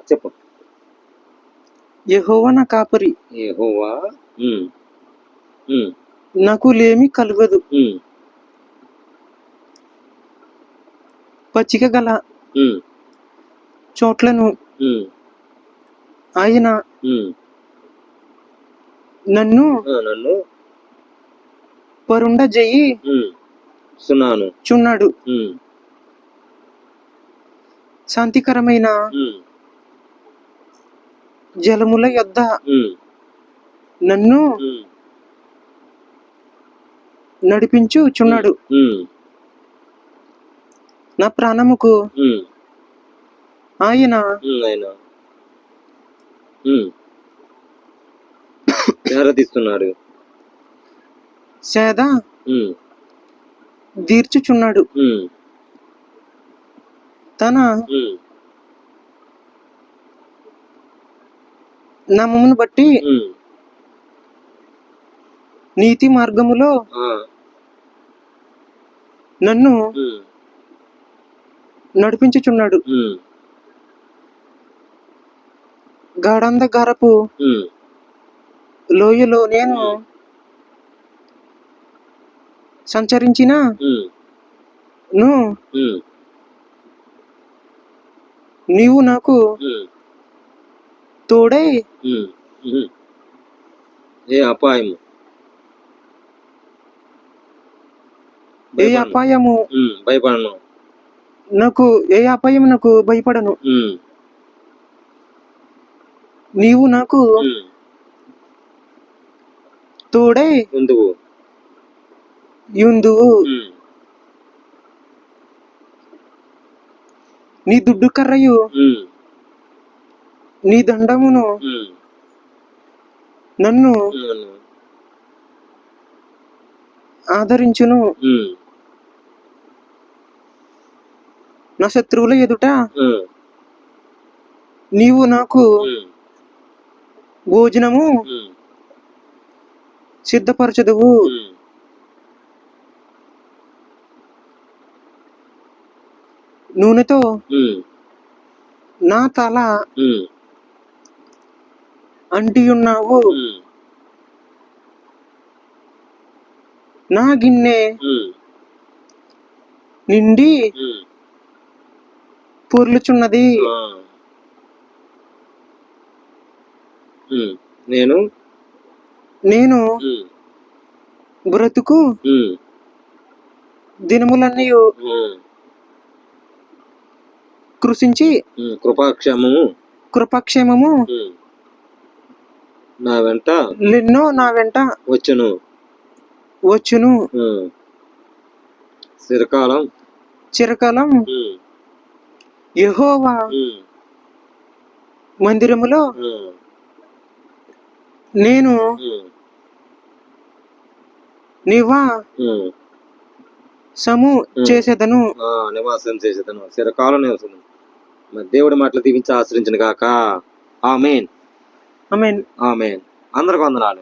చెప్పు. యెహోవా నా కాపరి, యెహోవా నాకు లేమి కలుగదు. పచ్చిక గల చోట్లను ఆయన నన్ను పరుండజేయి చున్నాడు. శాంతికరమైన జలముల యొద్ద నన్ను నడిపించుచున్నాడు. నా ప్రాణముకు ఆయన తీస్తున్నాడు, సేద తీర్చుచున్నాడు. తన నామమును బట్టి నీతి మార్గములో నన్ను నడిపించుచున్నాడు. గాఢాంధకారపు లోయలో నేను సంచరించిన నీవు నాకు తోడై ఏ అపాయము భయపడను, ఏ అపాయం నాకు భయపడను. నీవు నాకు తోడై యుందువు. నీ దుడ్డు కర్రయు నీ దండమును నన్ను ఆదరించును. నా శత్రువుల ఎదుట నీవు నాకు భోజనము సిద్ధపరచదువు. నూనెతో నా తల అంటియున్నావు. నా గిన్నె నిండి పొర్లుచున్నది. నేను బ్రతుకు దినములన్నీ కృషించి కృపాక్షేమము నా వెంట వచ్చును. చిరకాలం యెహోవా మందిరములో నేను నివాసము చేసేదను. చిరకాలం నివసము. దేవుడి మాటలు దీవించి ఆశ్రయించును గాక. ఆమేన్. ఆమేన్. ఆమేన్. అందరికి వందనాలు.